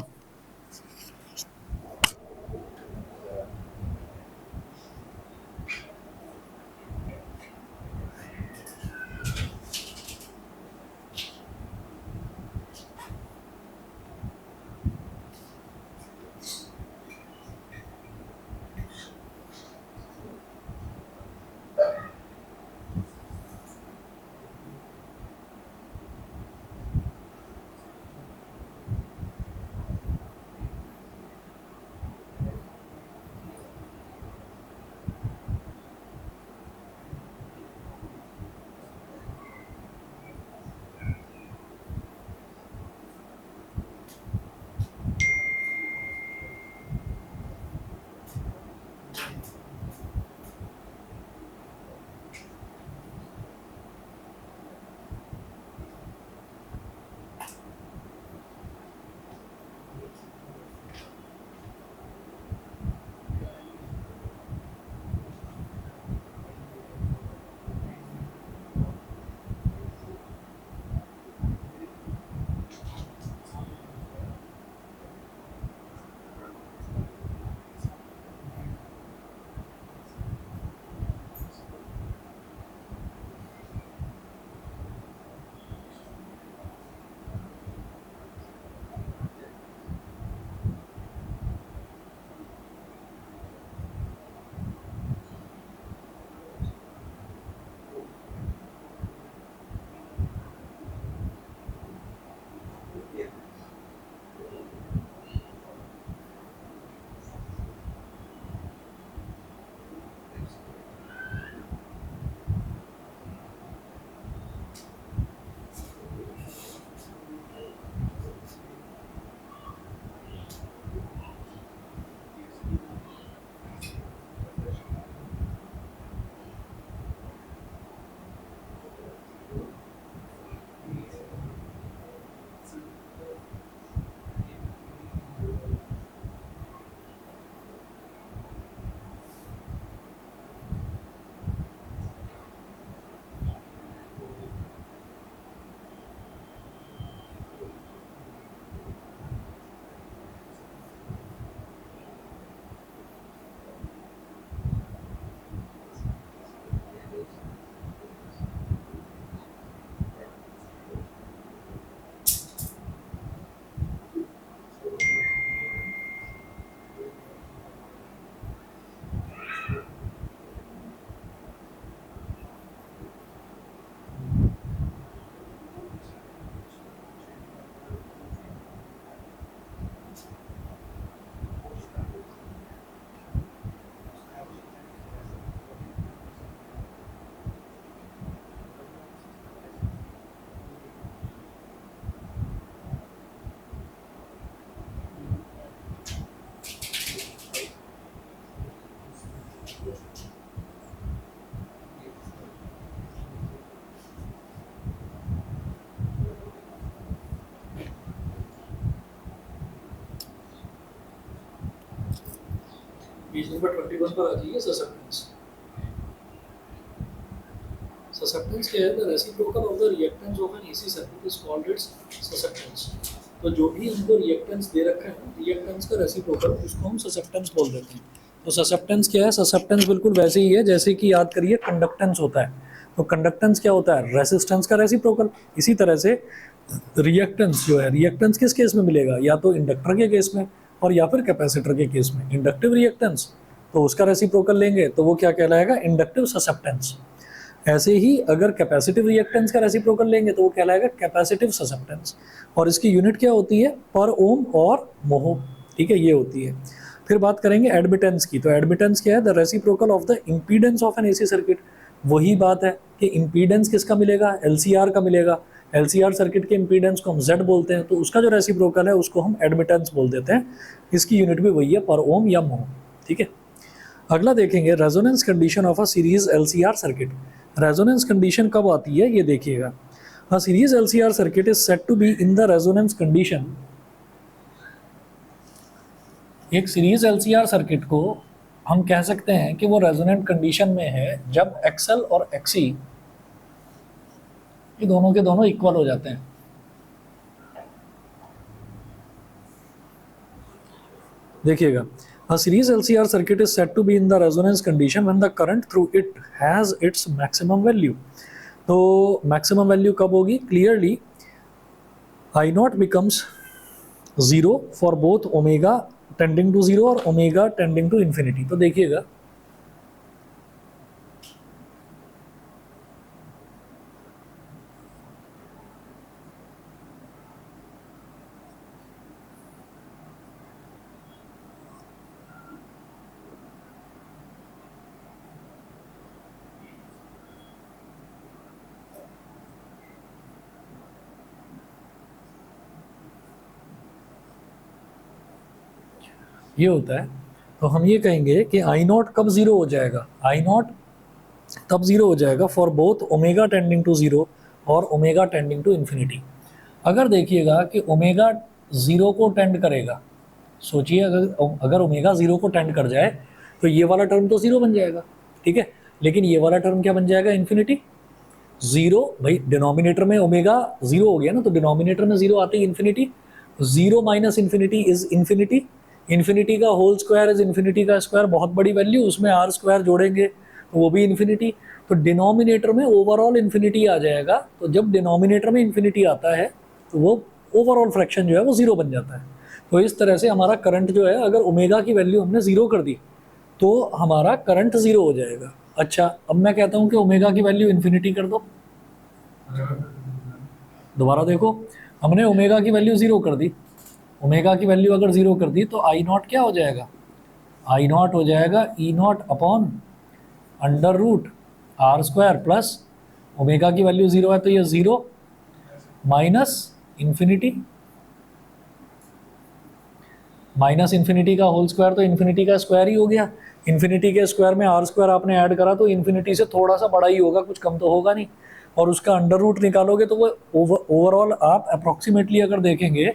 पेज नंबर 21 पर आ जाइए। ससेप्टेंस क्या है? The reciprocal of the reactance of N AC circuit is called its susceptance. तो जो भी हमको रिएक्टेंस दे रखा है, रिएक्टेंस का रेसिप्रोकल, उसको हम ससेप्टेंस बोल देते हैं। तो ससेप्टेंस क्या है? ससेप्टेंस बिल्कुल वैसे ही है जैसे कि याद करिए कंडक्टेंस होता है। तो कंडक्टेंस क्या होता है, रेसिस्टेंस का रेसिप्रोकल। इसी तरह से रिएक्टेंस जो है, रिएक्टेंस किस केस में मिलेगा, या तो इंडक्टर के केस में और या फिर कैपेसिटर के केस में। इंडक्टिव रिएक्टेंस तो उसका रेसिप्रोकल लेंगे तो वो क्या कहलाएगा, इंडक्टिव ससेप्टेंस। ऐसे ही अगर कैपेसिटिव रिएक्टेंस का रेसिप्रोकल लेंगे तो वो कहलाएगा कैपेसिटिव ससेप्टेंस। और इसकी यूनिट क्या होती है, पर ओम और मोह, ठीक है, ये होती है। फिर बात करेंगे एडमिटेंस की। तो एडमिटेंस क्या है, the reciprocal of the impedance of N AC circuit. वही बात है कि इम्पीडेंस किसका मिलेगा, एलसीआर का मिलेगा। एलसीआर सर्किट के इम्पीडेंस को हम जेड बोलते हैं, तो उसका जो रेसिप्रोकल है उसको हम एडमिटेंस बोल देते हैं। इसकी यूनिट भी वही है, पर ओम या मोह, ठीक है। अगला देखेंगे resonance condition of a series LCR circuit. Resonance condition कब आती है ये देखिएगा। A series LCR circuit is said to be in the resonance condition. एक सीरीज एलसीआर सर्किट को हम कह सकते हैं कि वो रेजोनेंट कंडीशन में है जब एक्सएल और एक्सी ये दोनों के दोनों इक्वल हो जाते हैं। देखिएगा, a series LCR circuit is said to be in the resonance condition when the current through it has its maximum value। तो maximum value कब होगी, clearly I0 becomes 0 for both omega tending to 0 और omega tending to infinity। तो देखिएगा ये होता है। तो हम ये कहेंगे कि I0 कब जीरो हो जाएगा, I0 तब जीरो हो जाएगा for both omega tending to zero और ओमेगा टेंडिंग टू इन्फिनिटी। अगर देखिएगा कि ओमेगा जीरो को टेंड करेगा, सोचिए अगर ओमेगा जीरो को टेंड कर जाए तो ये वाला टर्म तो जीरो बन जाएगा, ठीक है, लेकिन ये वाला टर्म क्या बन जाएगा, इन्फिनिटी। जीरो भाई डिनोमिनेटर में ओमेगा जीरो हो गया ना, तो डिनोमिनेटर में जीरो आते ही infinity. Zero minus infinity is infinity. Infinity का होल स्क्वायर इज इन्फिनिटी का स्क्वायर, बहुत बड़ी वैल्यू, उसमें आर स्क्वायर जोड़ेंगे तो वो भी इन्फिनिटी। तो डिनोमिनेटर में ओवरऑल इन्फिनिटी आ जाएगा। तो जब डिनोमिनेटर में इन्फिनिटी आता है तो वो ओवरऑल फ्रैक्शन जो है वो जीरो बन जाता है। तो इस तरह से हमारा करंट जो है, अगर ओमेगा की वैल्यू हमने जीरो कर दी तो हमारा करंट जीरो हो जाएगा। अच्छा, अब मैं कहता हूँ कि ओमेगा की वैल्यू इन्फिनिटी कर दो। दोबारा देखो, हमने ओमेगा की वैल्यू जीरो कर दी। ओमेगा की वैल्यू अगर जीरो कर दी तो आई नॉट क्या हो जाएगा, आई नॉट हो जाएगा E nought upon under root R square plus omega की वैल्यू जीरो है तो ये zero minus infinity, minus infinity का होल स्क्वायर तो इन्फिनिटी का स्क्वायर ही हो गया। इन्फिनिटी के स्क्वायर में आर स्क्वायर आपने ऐड करा तो इन्फिनिटी से थोड़ा सा बड़ा ही होगा, कुछ कम तो होगा नहीं। और उसका अंडर रूट निकालोगे तो वो ओवरऑल आप अप्रॉक्सीमेटली अगर देखेंगे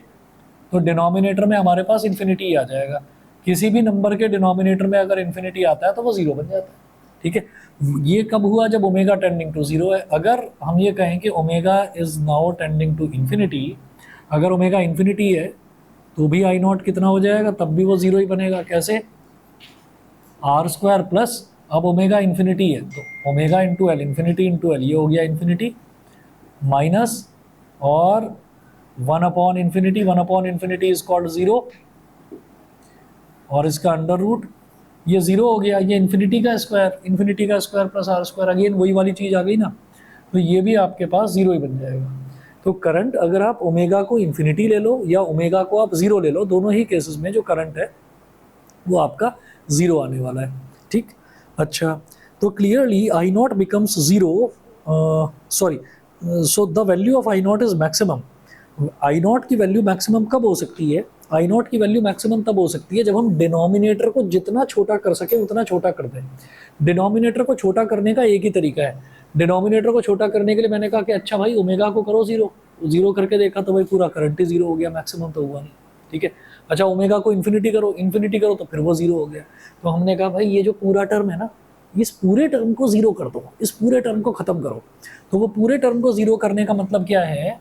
तो डिनोमिनेटर में हमारे पास इन्फिनिटी ही आ जाएगा। किसी भी नंबर के डिनोमिनेटर में अगर इन्फिनिटी आता है तो वो जीरो बन जाता है, ठीक है। ये कब हुआ, जब ओमेगा टेंडिंग टू जीरो है। अगर हम ये कहें कि omega is now tending to infinity, अगर ओमेगा इन्फिनिटी है तो भी आई नॉट कितना हो जाएगा, तब भी वो जीरो ही बनेगा। कैसे, आर स्क्वायर प्लस, अब ओमेगा इन्फिनिटी है तो omega into L, infinity into L, ये हो गया इन्फिनिटी माइनस और one upon infinity, one upon infinity is called zero और इसका अंडर रूट, ये जीरो हो गया। ये इन्फिनिटी का square plus R square, again वही वाली चीज़ आ गई ना, तो ये भी आपके पास जीरो ही बन जाएगा। तो करंट अगर आप ओमेगा को इन्फिनिटी ले लो या ओमेगा को आप जीरो ले लो, दोनों ही केसेस में जो करंट है वो आपका जीरो आने वाला है, ठीक। अच्छा, तो clearly I not becomes zero, sorry, so the value of I nought is maximum. I not की वैल्यू मैक्सिमम कब हो सकती है, आई नॉट की वैल्यू मैक्सिमम तब हो सकती है जब हम डिनोमिनेटर को जितना छोटा कर सके उतना छोटा कर दें। डिनोमिनेटर को छोटा करने का एक ही तरीका है। डिनोमिनेटर को छोटा करने के लिए मैंने कहा कि अच्छा भाई ओमेगा को करो जीरो, जीरो करके देखा तो भाई पूरा करंट ही जीरो हो गया, मैक्सिमम तो हुआ नहीं, ठीक है। अच्छा, ओमेगा को इन्फिनिटी करो तो फिर वो जीरो हो गया। तो हमने कहा भाई ये जो पूरा टर्म है ना, इस पूरे टर्म को जीरो कर दो, इस पूरे टर्म को खत्म करो। तो वो पूरे टर्म को जीरो करने का मतलब क्या है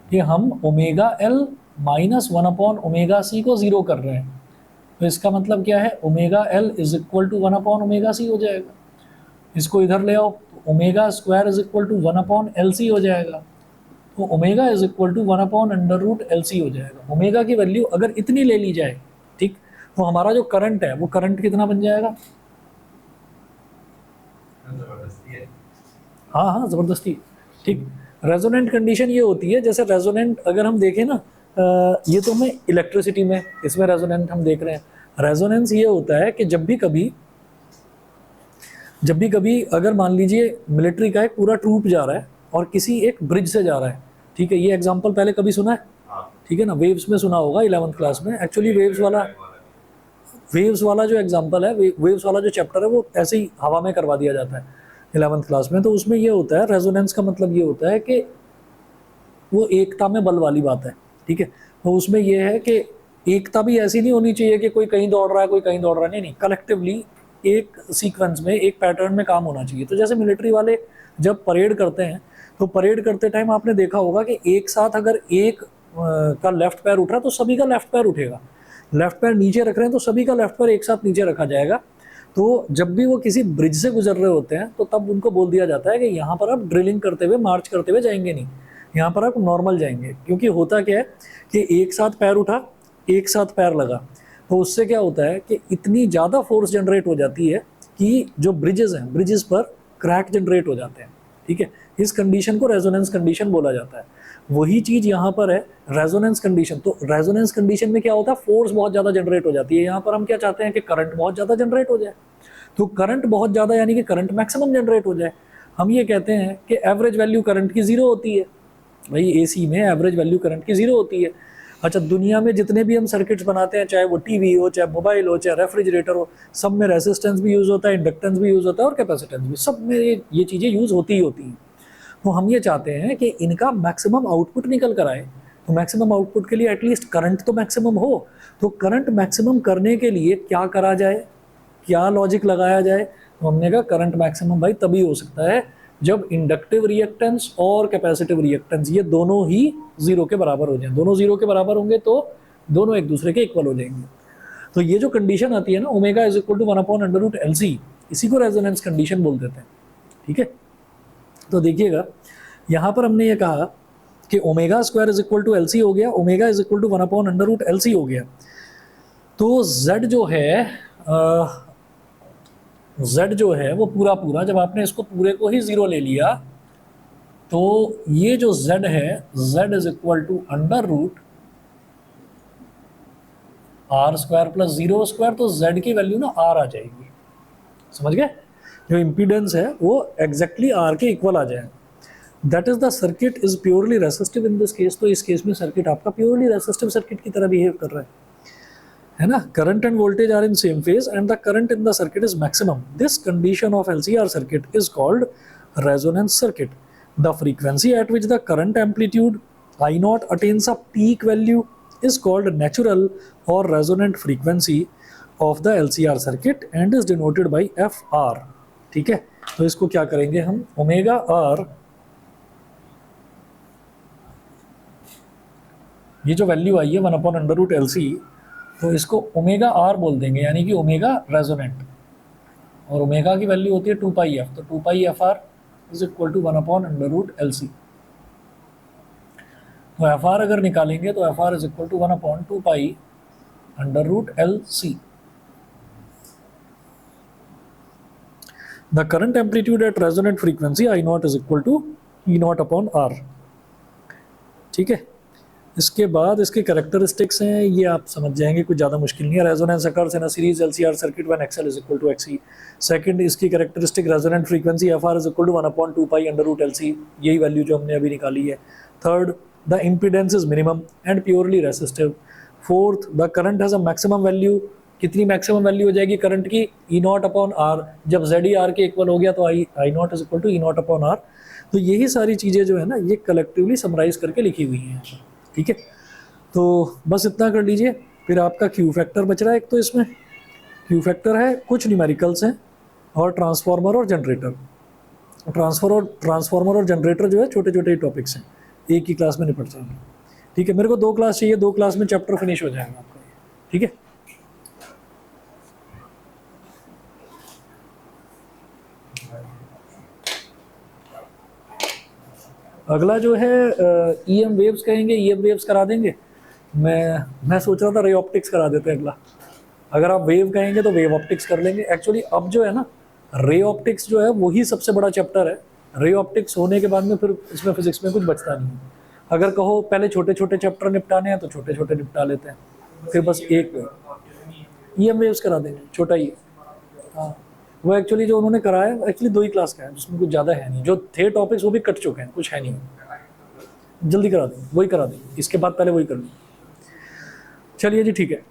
कि हम omega L minus one upon omega C को जीरो कर रहे हैं। तो इसका मतलब क्या है, omega L is equal to one upon omega C हो जाएगा। इसको इधर ले आओ तो omega square is equal to 1/LC हो जाएगा। तो omega is equal to 1/√LC हो जाएगा। ओमेगा की वैल्यू अगर इतनी ले ली जाए, ठीक, तो हमारा जो करंट है वो करंट कितना बन जाएगा? हाँ हाँ, ज़बरदस्ती, ठीक। रेजोनेंट कंडीशन ये होती है, जैसे रेजोनेंट अगर हम देखें ना, ये तो हमें इलेक्ट्रिसिटी में, इसमें रेजोनेंट हम देख रहे हैं। रेजोनेंस ये होता है कि जब भी कभी अगर मान लीजिए मिलिट्री का एक पूरा ट्रूप जा रहा है और किसी एक ब्रिज से जा रहा है, ठीक है, ये एग्जांपल पहले कभी सुना है? ठीक है ना, वेव्स में सुना होगा 11th क्लास में। एक्चुअली वेव्स वाला जो एग्जांपल है, वेव्स वाला जो चैप्टर है, वो ऐसे ही हवा में करवा दिया जाता है 11th क्लास में। तो उसमें ये होता है, रेजोनेंस का मतलब ये होता है कि वो एकता में बल वाली बात है, ठीक है। तो उसमें ये है कि एकता भी ऐसी नहीं होनी चाहिए कि कोई कहीं दौड़ रहा है कोई कहीं दौड़ रहा है, नहीं, कलेक्टिवली एक सीक्वेंस में, एक पैटर्न में काम होना चाहिए। तो जैसे मिलिट्री वाले जब परेड करते हैं, तो परेड करते टाइम आपने देखा होगा कि एक साथ अगर एक का लेफ्ट पैर उठ रहा है तो सभी का लेफ्ट पैर उठेगा, लेफ्ट पैर नीचे रख रहे हैं तो सभी का लेफ्ट पैर एक साथ नीचे रखा जाएगा। तो जब भी वो किसी ब्रिज से गुजर रहे होते हैं तो तब उनको बोल दिया जाता है कि यहाँ पर आप ड्रिलिंग करते हुए, मार्च करते हुए जाएंगे नहीं, यहाँ पर आप नॉर्मल जाएंगे। क्योंकि होता क्या है कि एक साथ पैर उठा, एक साथ पैर लगा, तो उससे क्या होता है कि इतनी ज़्यादा फोर्स जनरेट हो जाती है कि जो ब्रिजेस हैं, ब्रिजेस पर क्रैक जनरेट हो जाते हैं, ठीक है। इस कंडीशन को रेजोनेंस कंडीशन बोला जाता है। वही चीज़ यहाँ पर है, रेजोनेंस कंडीशन। तो रेजोनेंस कंडीशन में क्या होता है, फोर्स बहुत ज़्यादा जनरेट हो जाती है। यहाँ पर हम क्या चाहते हैं कि करंट बहुत ज़्यादा जनरेट हो जाए। तो करंट बहुत ज़्यादा यानी कि करंट मैक्सिमम जनरेट हो जाए। हम ये कहते हैं कि एवरेज वैल्यू करंट की 0 होती है। भाई एसी में एवरेज वैल्यू करंट की 0 होती है। अच्छा, दुनिया में जितने भी हम सर्किट्स बनाते हैं, चाहे वो टीवी हो, चाहे मोबाइल हो, चाहे रेफ्रिजरेटर हो, सब में रेजिस्टेंस भी यूज़ होता है, इंडक्टेंस भी यूज़ होता है और कैपेसिटेंस भी, सब में ये चीज़ें यूज़ होती ही होती हैं। तो हम ये चाहते हैं कि इनका मैक्सिमम आउटपुट निकल कर आए। तो मैक्सिमम आउटपुट के लिए एटलीस्ट करंट तो मैक्सिमम हो। तो करंट मैक्सिमम करने के लिए क्या करा जाए, क्या लॉजिक लगाया जाए? तो हमने कहा करंट मैक्सिमम भाई तभी हो सकता है जब इंडक्टिव रिएक्टेंस और कैपेसिटिव रिएक्टेंस ये दोनों ही 0 के बराबर हो जाएं। दोनों 0 के बराबर होंगे तो दोनों एक दूसरे के इक्वल हो जाएंगे। तो ये जो कंडीशन आती है ना, omega is equal to 1/√LC, इसी को रेजोनेंस कंडीशन बोल देते हैं, ठीक है। तो देखिएगा, यहाँ पर हमने ये कहा कि omega square is equal to LC हो गया, omega is equal to 1/√LC हो गया। तो Z जो है वो पूरा जब आपने इसको पूरे को ही 0 ले लिया, तो ये जो Z है, Z is equal to √R² plus 0² तो Z की वैल्यू ना R आ जाएगी, समझ गए? जो इम्पीडेंस है वो एग्जैक्टली R के इक्वल आ जाएगा। That is the circuit is purely resistive in this case. तो इस केस में सर्किट आपका प्योरली रेसिस्टिव सर्किट की तरह बिहेव कर रहा है ना। Current and voltage are in same phase and the current in the circuit is maximum. This condition of LCR circuit is called resonance circuit. The frequency at which the current amplitude I0 attains a peak value is called natural or resonant frequency of the LCR circuit and is denoted by FR, ठीक है। तो इसको क्या करेंगे हम, omega R, ये जो value आई है 1/√LC, तो इसको ओमेगा R बोल देंगे, यानी कि ओमेगा रेजोनेंट, और ओमेगा की वैल्यू होती है 2πf। तो 2πfR is equal to 1/√LC। तो FR अगर निकालेंगे तो FR is equal to 1/2π√LC। The current amplitude at resonant frequency I0 is equal to E0/R, ठीक है। इसके बाद इसके कैरेक्टरिस्टिक्स हैं, ये आप समझ जाएंगे, कुछ ज़्यादा मुश्किल नहीं है। Resonance occurs in a series LCR circuit when XL is equal to XC। Second, इसकी characteristic resonant frequency FR is equal to 1/2π√LC, यही वैल्यू जो हमने अभी निकाली है। Third, the impedance is minimum and purely resistive. Fourth, the current has a maximum value। कितनी maximum value हो जाएगी करंट की, E0/R। जब Z ही R के इक्वल हो गया तो I0 is equal to E0/R। तो यही सारी चीज़ें जो है ना, ये कलेक्टिवली समराइज करके लिखी हुई हैं, ठीक है। तो बस इतना कर लीजिए, फिर आपका Q फैक्टर बच रहा है। एक तो इसमें Q फैक्टर है, कुछ न्यूमेरिकल्स हैं, और ट्रांसफार्मर और जनरेटर। ट्रांसफार्मर और जनरेटर जो है छोटे छोटे टॉपिक्स हैं, एक ही क्लास में निपट जाएंगे, ठीक है। मेरे को 2 क्लास चाहिए, 2 क्लास में चैप्टर फिनिश हो जाएगा आपका, ठीक है। अगला जो है ईएम वेव्स कहेंगे, ईएम वेव्स करा देंगे। मैं सोच रहा था रे ऑप्टिक्स करा देते हैं अगला। अगर आप वेव कहेंगे तो वेव ऑप्टिक्स कर लेंगे। एक्चुअली अब जो है ना, रे ऑप्टिक्स जो है वही सबसे बड़ा चैप्टर है। रे ऑप्टिक्स होने के बाद में फिर इसमें फिजिक्स में कुछ बचता नहीं है। अगर कहो पहले छोटे छोटे चैप्टर निपटाने हैं तो छोटे छोटे निपटा लेते हैं, फिर बस एक ईएम वेव्स करा देंगे, छोटा ही। हाँ, वो एक्चुअली जो उन्होंने कराया एक्चुअली 2 ही क्लास का है, जिसमें कुछ ज़्यादा है नहीं। जो थे टॉपिक्स वो भी कट चुके हैं, कुछ है नहीं। जल्दी करा देंगे, वही करा देंगे, इसके बाद पहले वही कर लेंगे। चलिए जी, ठीक है।